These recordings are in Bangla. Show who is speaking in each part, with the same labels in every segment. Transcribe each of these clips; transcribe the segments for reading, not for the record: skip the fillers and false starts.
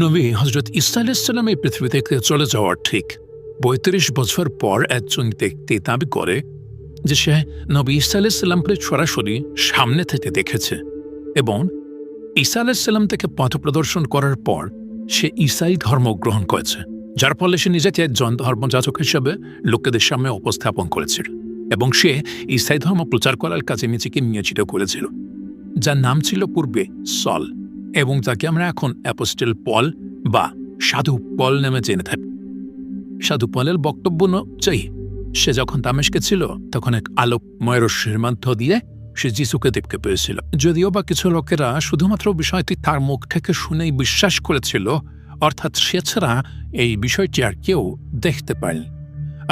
Speaker 1: নবী হজরত ঈসা আলাইহিস সালাম এই পৃথিবী থেকে চলে যাওয়ার ঠিক ৩৫ বছর পর একজন ব্যক্তি দাবি করে যে সে নবী ঈসা আলাইহিস সালামকে সরাসরি সামনে থেকে দেখেছে এবং ঈসা আলাইহিস সালাম থেকে পথ প্রদর্শন করার পর সে ঈসাই ধর্ম গ্রহণ করেছে, যার ফলে সে নিজেকে একজন ধর্মযাজক হিসেবে লোকেদের সামনে উপস্থাপন করেছিল এবং সে ঈসাই ধর্ম প্রচার করার কাজে নিজেকে নিয়োজিত করেছিল, যার নাম ছিল পূর্বে সল এবং তাকে আমরা এখন অ্যাপোস্টল পল বা সাধু পল নামে জেনে থাকি। সাধু পলের বক্তব্য অনুযায়ী সে যখন দামেস্কে ছিল তখন এক আলোকময় রশ্মির মধ্য দিয়ে সে যিশুকে দেখতে পেয়েছিল। যদিও বা কিছু লোকেরা শুধুমাত্র বিষয়টি তার মুখ থেকে শুনেই বিশ্বাস করেছিল, অর্থাৎ সে ছাড়া এই বিষয়টি আর কেউ দেখতে পায়নি।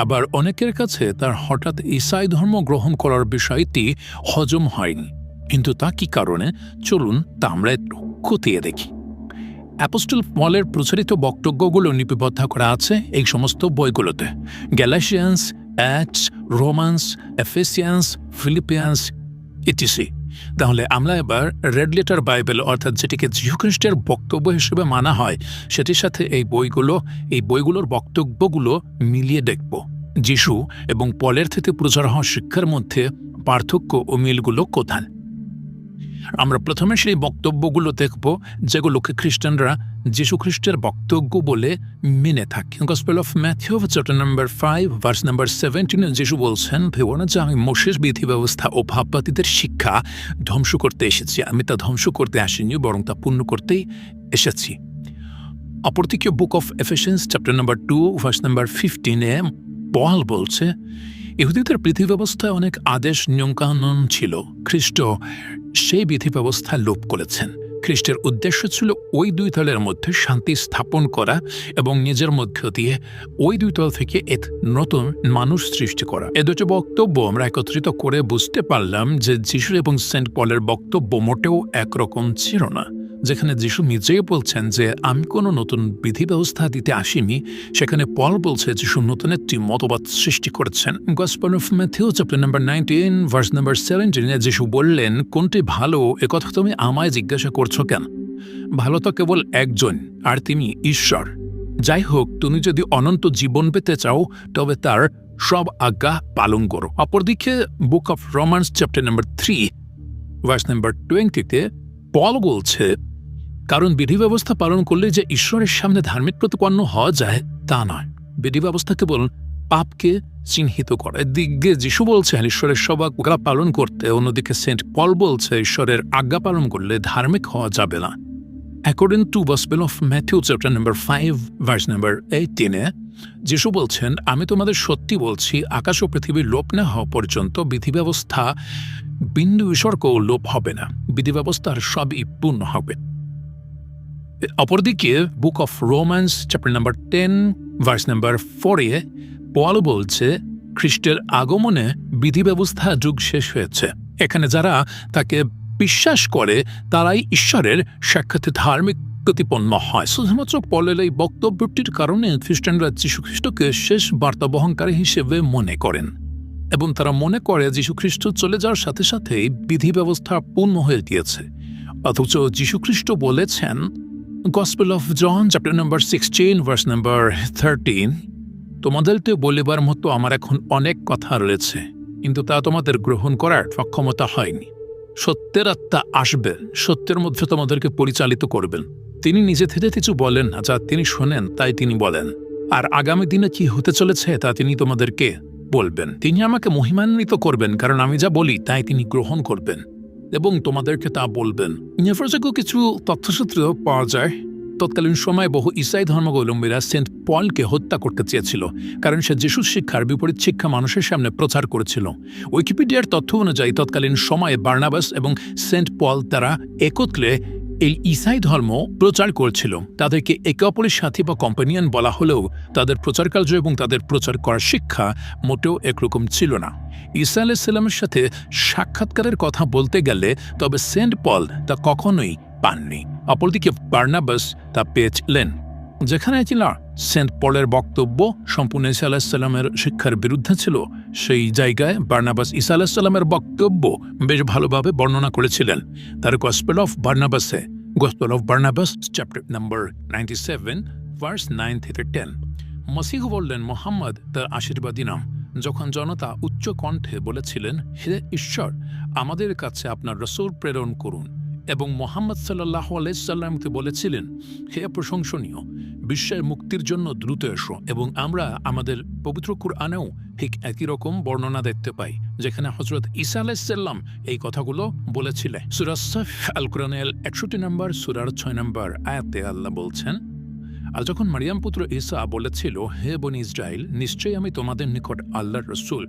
Speaker 1: আবার অনেকের কাছে তার হঠাৎ ঈসাই ধর্ম গ্রহণ করার বিষয়টি হজম হয়নি। কিন্তু তা কি কারণে, চলুন তা আমরা একটু খতিয়ে দেখি। অ্যাপোস্টল পলের প্রচারিত বক্তব্যগুলো লিপিবদ্ধ করা আছে এই সমস্ত বইগুলোতে: গ্যালাশিয়ান্স, অ্যাক্টস, রোমান্স, এফেসিয়ান্স, ফিলিপিয়ান্স ইটিসি। তাহলে আমরা এবার রেড লেটার বাইবেল, অর্থাৎ যেটিকে যীশুখ্রিস্টের বক্তব্য হিসেবে মানা হয়, সেটির সাথে এই বইগুলোর বক্তব্যগুলো মিলিয়ে দেখব। যীশু এবং পলের থেকে প্রচার হওয়া শিক্ষার মধ্যে পার্থক্য ও মিলগুলো কোথায়। আমরা প্রথমে সেই বক্তব্যগুলো দেখব যেগুলোকে খ্রিস্টানরা যীশুখ্রিস্টের বক্তব্য বলে মেনে থাকে। Gospel of Matthew chapter number 5 verse number 17 যীশু বলছেন, ভেবো না যে আমি মোশেস বিধি ব্যবস্থা ও ভাববাদীদের শিক্ষা ধ্বংস করতে এসেছি। আমি তা ধ্বংস করতে আসিনি, বরং তা পূর্ণ করতেই এসেছি। অপরদিকে book of Ephesians chapter number 2 verse number 15 Paul বলছে, ইহুদিদের বিধি ব্যবস্থায় অনেক আদেশ নিয়মকানুন ছিল, খ্রিস্ট সেই বিধি ব্যবস্থা লোপ করেছেন। খ্রিস্টের উদ্দেশ্য ছিল ওই দুই দলের মধ্যে শান্তি স্থাপন করা এবং নিজের মধ্য দিয়ে ওই দুই দল থেকে এক নতুন মানুষ সৃষ্টি করা। এ দুটো বক্তব্য আমরা একত্রিত করে বুঝতে পারলাম যে যীশু এবং সেন্ট পলের বক্তব্য মোটেও একরকম ছিল না। যেখানে যীশু নিজেই বলছেন যে আমি কোনো নতুন বিধি ব্যবস্থা দিতে আসিনি, সেখানে পল বলছে যীশু নতুন একটি মতবাদ সৃষ্টি করেছেন। Gospel of Matthew chapter number 19 verse number 17 যীশু বললেন, কোনটি ভালো একথা তুমি আমায় জিজ্ঞাসা করছো কেন? ভালো তো কেবল একজন, আর তিনি ঈশ্বর। যাই হোক, তুমি যদি অনন্ত জীবন পেতে চাও তবে তার সব আজ্ঞা পালন করো। অপরদিকে book of romance chapter number 3 verse number 20 পল বলছে, কারণ বিধি ব্যবস্থা পালন করলে যে ঈশ্বরের সামনে ধার্মিক প্রতিপন্ন হওয়া যায় তা নয়। বিধি ব্যবস্থা কেবল পাপকে চিহ্নিত করে। একদিকে যীশু বলছেন ঈশ্বরের সব আজ্ঞা পালন করতে, অন্যদিকে সেন্ট পল বলছে ঈশ্বরের আজ্ঞা পালন করলে ধার্মিক হওয়া যাবে না। According to gospel of Matthew chapter number 5 verse number 18 যীশু বলছেন, আমি তোমাদের সত্যি বলছি, আকাশ ও পৃথিবীর লোপ না হওয়া পর্যন্ত বিধি ব্যবস্থা বিন্দু বিসর্গও লোপ হবে না। বিধি ব্যবস্থার সবই পূর্ণ হবে। অপরদিকে book of romance chapter number 10 verse number 4 পল বলছে, খ্রিস্টের আগমনে বিধি ব্যবস্থা যুগ শেষ হয়েছে। এখানে যারা তাকে বিশ্বাস করে তারাই ঈশ্বরের সাক্ষাৎ ধার্মিক প্রতিপন্ন হয়। শুধুমাত্র পলের এই বক্তব্যটির কারণে খ্রিস্টানরা যীশুখ্রিস্টকে শেষ বার্তা বহনকারী হিসেবে মনে করেন এবং তারা মনে করে যীশুখ্রিস্ট চলে যাওয়ার সাথে সাথেই বিধি ব্যবস্থা পূর্ণ হয়ে গিয়েছে। অথচ যীশুখ্রিস্ট বলেছেন, gospel of John chapter number 16 verse number 13, তোমাদেরকে বলিবার মতো আমার এখন অনেক কথা রয়েছে, কিন্তু তা তোমাদের গ্রহণ করার সক্ষমতা হয়নি। সত্যের আত্মা আসবেন, সত্যের মধ্যে তোমাদেরকে পরিচালিত করবেন। তিনি নিজে থেকে কিছু বলেন না, যা তিনি শোনেন তাই তিনি বলেন, আর আগামী দিনে কি হতে চলেছে তা তিনি তোমাদেরকে বলবেন। তিনি আমাকে মহিমান্বিত করবেন, কারণ আমি যা বলি তাই তিনি গ্রহণ করবেন এবং তোমাদেরকে তা বলবেন। নির্ভরযোগ্য কিছু তথ্যসূত্র পাওয়া যায়। তৎকালীন সময়ে বহু ঈসাই ধর্মাবলম্বীরা সেন্ট পলকে হত্যা করতে চেয়েছিল, কারণ সে যিশুর শিক্ষার বিপরীত শিক্ষা মানুষের সামনে প্রচার করেছিল। উইকিপিডিয়ার তথ্য অনুযায়ী তৎকালীন সময়ে বার্নাবাস এবং সেন্ট পল তারা একত্রে এই ঈসাই ধর্ম প্রচার করছিল। তাদেরকে একে অপরের সাথী বা কম্পানিয়ন বলা হলেও তাদের প্রচার কার্য এবং তাদের প্রচার করার শিক্ষা মোটেও একরকম ছিল না। ঈসা আলাইহিস সালামের সাথে সাক্ষাৎকারের কথা বলতে গেলে তবে সেন্ট পল তা কখনোই পাননি। অপরদিকে বার্নাবাস তা পেয়েছিলেন। যেখানে ছিল সেন্ট পলের বক্তব্য সম্পূর্ণ ঈসা আলাইহিস সালামের শিক্ষার বিরুদ্ধে ছিল, সেই জায়গায় বার্নাবাস ঈসা আলাইহিস সালামের বক্তব্য বেশ ভালোভাবে বর্ণনা করেছিলেন। তার গসপেল অফ বার্নাবাসে Gospel of Barnabas, chapter number 97, verse 9 থেকে 10। মসীহ বললেন, মোহাম্মদ তার আশীর্বাদী নাম। যখন জনতা উচ্চ কণ্ঠে বলেছিলেন, হে ঈশ্বর, আমাদের কাছে আপনার রসূল প্রেরণ করুন, এবং মোহাম্মদ সাল্লাল্লাহু আলাইহি সাল্লামকে বলেছিলেন, হে প্রশংসনীয়, বিশ্বের মুক্তির জন্য দ্রুত এসো, এবং আমরা আমাদের পবিত্র কুরআনেও ঠিক একই রকম বর্ণনা দেখতে পাই, যেখানে হযরত ঈসা আলাইহিস সালাম এই কথাগুলো বলেছিলেন। সূরা সাফ আল কোরআনের 61 নম্বর সূরার 6 নম্বর আয়াতে আল্লাহ বলছেন, আর যখন মারিয়াম পুত্র ঈসা বলেছিল, হে বনি ইসরাইল, নিশ্চয়ই আমি তোমাদের নিকট আল্লাহর রসূল,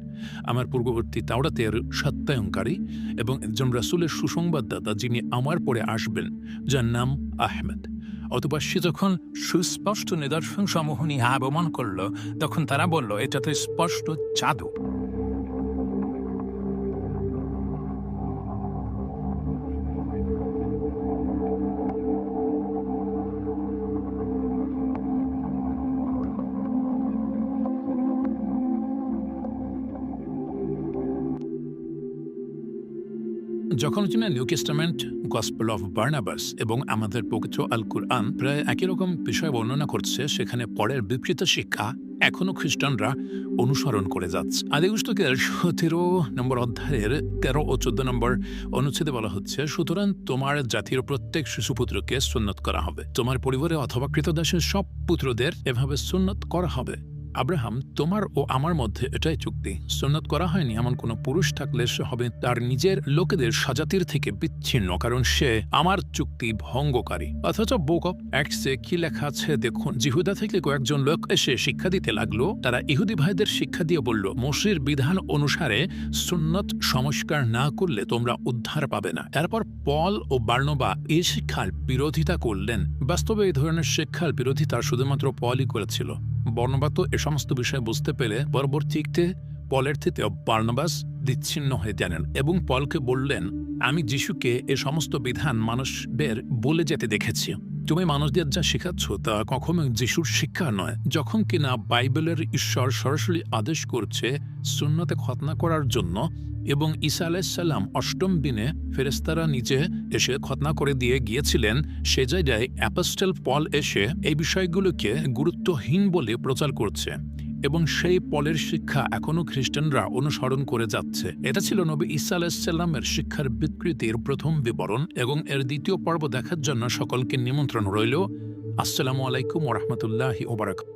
Speaker 1: আমার পূর্ববর্তী তাওরাতের সত্যায়নকারী এবং একজন রসূলের সুসংবাদদাতা, যিনি আমার পরে আসবেন, যার নাম আহমেদ। অতঃপর সে যখন সুস্পষ্ট নিদর্শন সমূহ নিয়ে আগমন করল, তখন তারা বলল, এটা তো স্পষ্ট জাদু। যখন কিনা new testament, gospel of Barnabas এবং আমাদের পবিত্র আল কুরআন প্রায় একই রকম বিষয় বর্ণনা করছে, সেখানে পরের বিকৃত শিক্ষা এখনও খ্রিস্টানরা অনুসরণ করে যাচ্ছে। আদি পুস্তকের 17 নম্বর অধ্যায়ের 13 ও 14 নম্বর অনুচ্ছেদে বলা হচ্ছে, সুতরাং তোমার জাতির প্রত্যেক শিশুপুত্রকে সুন্নত করা হবে, তোমার পরিবারে অথবা কৃতদাসের সব পুত্রদের এভাবে সুন্নত করা হবে। আব্রাহাম, তোমার ও আমার মধ্যে এটাই চুক্তি, সুন্নত করা হয়নি এমন কোনো পুরুষ থাকলে সে হবে তার নিজের লোকেদের স্বজাতির থেকে বিচ্ছিন্ন, কারণ সে আমার চুক্তি ভঙ্গকারী। অথচ বুক অফ অ্যাক্টসে কি লেখা আছে দেখুন, জিহুদা থেকে কয়েকজন লোক এসে শিক্ষা দিতে লাগলো। তারা ইহুদি ভাইদের শিক্ষা দিয়ে বলল, মোশির বিধান অনুসারে সুন্নত সংস্কার না করলে তোমরা উদ্ধার পাবে না। এরপর পল ও বার্নবা এই শিক্ষার বিরোধিতা করলেন। বাস্তবে এই ধরনের শিক্ষার বিরোধিতা শুধুমাত্র পলই করেছিল। বার্নবা তো এ সমস্ত বিষয় বুঝতে পেরে পরবর্তীতে পলের থেকে বার্নবাস বিচ্ছিন্ন হয়ে জানেন এবং পলকে বললেন, আমি যিশুকে এ সমস্ত বিধান মানুষদের বলে যেতে দেখেছি। তুমি মানুষদের যা শেখাচ্ছ তা কখনো যিশুর শিক্ষা নয়। যখন কিনা বাইবেলের ঈশ্বর সরাসরি আদেশ করছে সুন্নতে খতনা করার জন্য, এবং ঈসা আলাইহিস সালাম 8ম দিনে ফেরেশতারা নিজে এসে খতনা করে দিয়ে গিয়েছিলেন, সে জায়গায় অ্যাপোস্টল পল এসে এই বিষয়গুলোকে গুরুত্বহীন বলে প্রচার করছে, এবং সেই পলের শিক্ষা এখনও খ্রিস্টানরা অনুসরণ করে যাচ্ছে। এটা ছিল নবী ঈসা আলাইহিস সালামের শিক্ষার বিকৃতির প্রথম বিবরণ, এবং এর দ্বিতীয় পর্ব দেখার জন্য সকলকে নিমন্ত্রণ রইল। আসসালামু আলাইকুম ওয়া রাহমাতুল্লাহি ওয়া বারাকাতুহু।